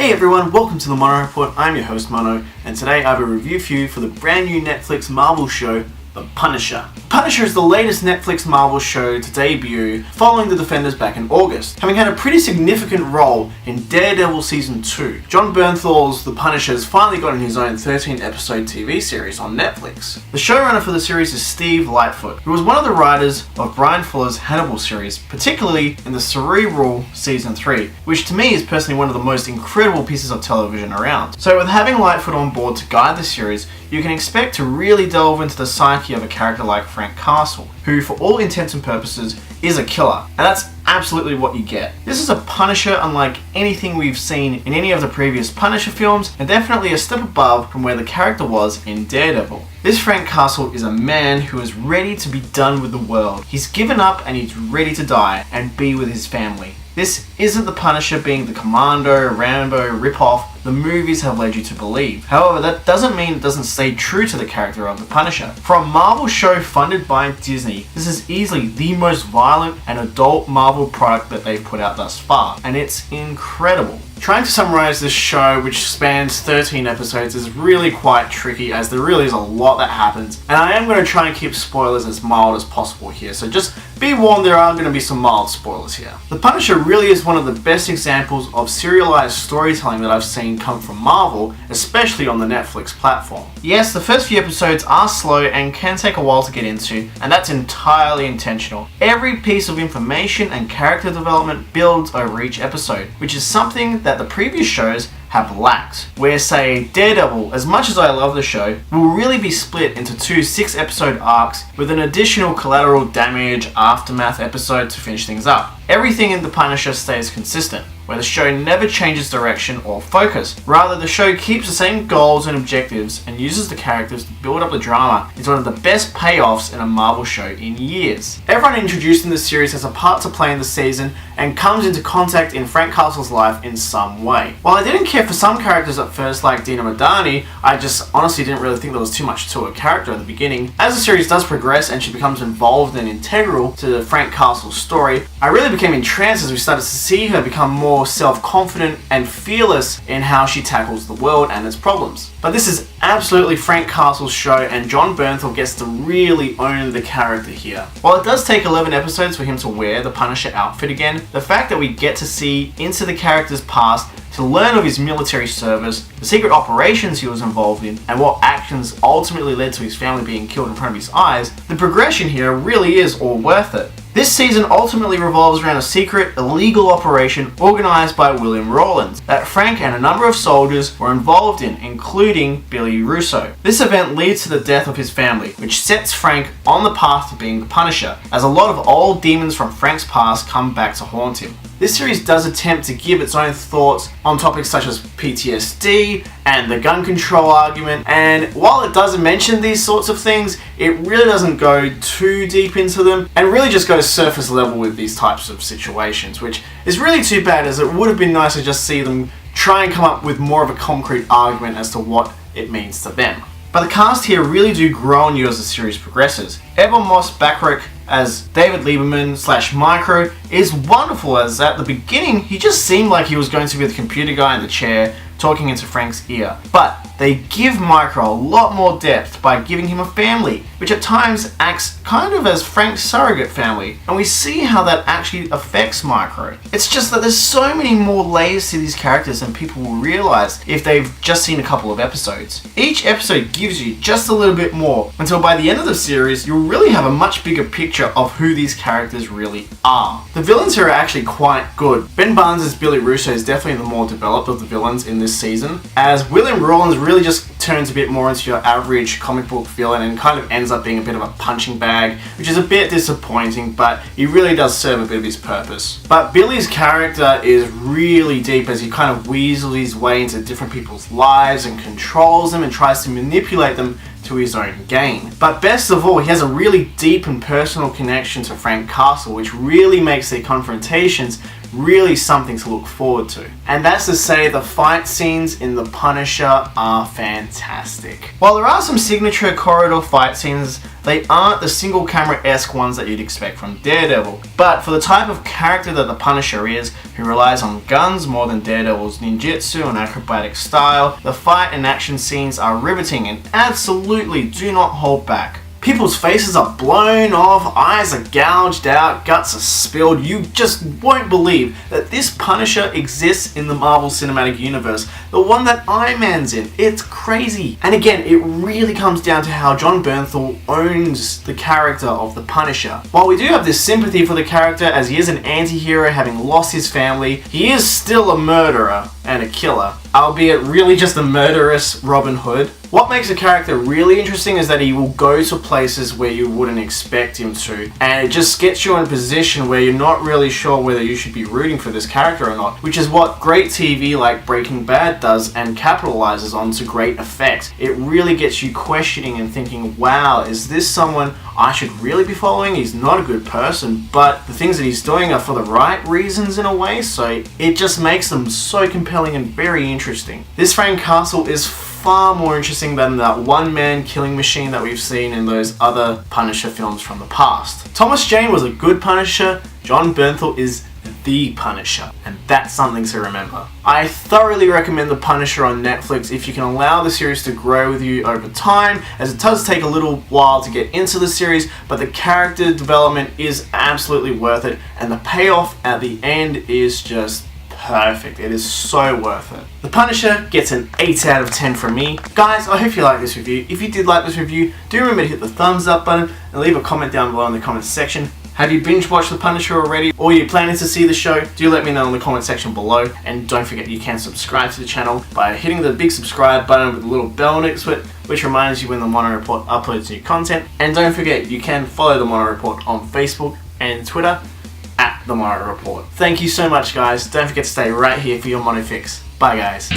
Hey everyone, welcome to the Mono Report. I'm your host Mono, and today I have a review for you for the brand new Netflix Marvel show, The Punisher. Punisher is the latest Netflix Marvel show to debut following The Defenders back in August, having had a pretty significant role in Daredevil Season 2. Jon Bernthal's The Punisher has finally gotten his own 13-episode TV series on Netflix. The showrunner for the series is Steve Lightfoot, who was one of the writers of Bryan Fuller's Hannibal series, particularly in the Cerebral Season 3, which to me is personally one of the most incredible pieces of television around. So with having Lightfoot on board to guide the series, you can expect to really delve into the psyche of a character like Frank Castle, who for all intents and purposes is a killer, and that's absolutely what you get. This is a Punisher unlike anything we've seen in any of the previous Punisher films, and definitely a step above from where the character was in Daredevil. This Frank Castle is a man who is ready to be done with the world. He's given up and he's ready to die and be with his family. This isn't the Punisher being the Commando, Rambo ripoff the movies have led you to believe. However, that doesn't mean it doesn't stay true to the character of the Punisher. For a Marvel show funded by Disney, this is easily the most violent and adult Marvel product that they've put out thus far, and it's incredible. Trying to summarize this show, which spans 13 episodes, is really quite tricky as there really is a lot that happens, and I am going to try and keep spoilers as mild as possible here, so just be warned there are going to be some mild spoilers here. The Punisher really is one of the best examples of serialized storytelling that I've seen come from Marvel, especially on the Netflix platform. Yes, the first few episodes are slow and can take a while to get into, and that's entirely intentional. Every piece of information and character development builds over each episode, which is something that the previous shows have lacked. Where, say, Daredevil, as much as I love the show, will really be split into two 6-episode arcs with an additional Collateral Damage Aftermath episode to finish things up. Everything in The Punisher stays consistent, where the show never changes direction or focus. Rather, the show keeps the same goals and objectives and uses the characters to build up the drama. It's one of the best payoffs in a Marvel show in years. Everyone introduced in the series has a part to play in the season and comes into contact in Frank Castle's life in some way. While I didn't care for some characters at first, like Dina Madani, I just honestly didn't really think there was too much to her character at the beginning. As the series does progress and she becomes involved and integral to Frank Castle's story, I really became entranced as we started to see her become more self-confident and fearless in how she tackles the world and its problems. But this is absolutely Frank Castle's show, and Jon Bernthal gets to really own the character here. While it does take 11 episodes for him to wear the Punisher outfit again, the fact that we get to see into the character's past to learn of his military service, the secret operations he was involved in, and what actions ultimately led to his family being killed in front of his eyes, the progression here really is all worth it. This season ultimately revolves around a secret, illegal operation organized by William Rawlins that Frank and a number of soldiers were involved in, including Billy Russo. This event leads to the death of his family, which sets Frank on the path to being the Punisher, as a lot of old demons from Frank's past come back to haunt him. This series does attempt to give its own thoughts on topics such as PTSD and the gun control argument, and while it doesn't mention these sorts of things, it really doesn't go too deep into them and really just goes surface level with these types of situations, which is really too bad, as it would have been nice to just see them try and come up with more of a concrete argument as to what it means to them. But the cast here really do grow on you as the series progresses. Moss-Bachrach as David Lieberman / Micro is wonderful, as at the beginning he just seemed like he was going to be the computer guy in the chair talking into Frank's ear. But they give Micro a lot more depth by giving him a family, which at times acts kind of as Frank's surrogate family, and we see how that actually affects Micro. It's just that there's so many more layers to these characters than people will realize if they've just seen a couple of episodes. Each episode gives you just a little bit more, until by the end of the series you'll really have a much bigger picture of who these characters really are. The villains here are actually quite good. Ben Barnes' Billy Russo is definitely the more developed of the villains in this season, as William Rawlins really just turns a bit more into your average comic book villain and kind of ends up being a bit of a punching bag, which is a bit disappointing, but he really does serve a bit of his purpose. But Billy's character is really deep as he kind of weasels his way into different people's lives and controls them and tries to manipulate them to his own gain. But best of all, he has a really deep and personal connection to Frank Castle, which really makes their confrontations really something to look forward to. And that's to say, the fight scenes in The Punisher are fantastic. While there are some signature corridor fight scenes, they aren't the single camera-esque ones that you'd expect from Daredevil. But for the type of character that the Punisher is, who relies on guns more than Daredevil's ninjutsu and acrobatic style, the fight and action scenes are riveting and absolutely do not hold back. People's faces are blown off, eyes are gouged out, guts are spilled. You just won't believe that this Punisher exists in the Marvel Cinematic Universe, the one that Iron Man's in. It's crazy. And again, it really comes down to how Jon Bernthal owns the character of the Punisher. While we do have this sympathy for the character as he is an anti-hero having lost his family, he is still a murderer and a killer, albeit really just a murderous Robin Hood. What makes the character really interesting is that he will go to places where you wouldn't expect him to, and it just gets you in a position where you're not really sure whether you should be rooting for this character or not, which is what great TV like Breaking Bad does and capitalizes on to great effect. It really gets you questioning and thinking, wow, is this someone I should really be following? He's not a good person, but the things that he's doing are for the right reasons in a way, so it just makes them so compelling and very interesting. This Frank Castle is far more interesting than that one-man killing machine that we've seen in those other Punisher films from the past. Thomas Jane was a good Punisher, Jon Bernthal is the Punisher, and that's something to remember. I thoroughly recommend The Punisher on Netflix if you can allow the series to grow with you over time, as it does take a little while to get into the series, but the character development is absolutely worth it, and the payoff at the end is just perfect. It is so worth it. The Punisher gets an 8 out of 10 from me. Guys, I hope you liked this review. If you did like this review, do remember to hit the thumbs up button and leave a comment down below in the comments section. Have you binge watched The Punisher already, or are you planning to see the show? Do let me know in the comment section below, and don't forget you can subscribe to the channel by hitting the big subscribe button with the little bell next to it, which reminds you when the Mono Report uploads new content. And don't forget you can follow the Mono Report on Facebook and Twitter at the Mono Report. Thank you so much, guys. Don't forget to stay right here for your Mono Fix. Bye, guys.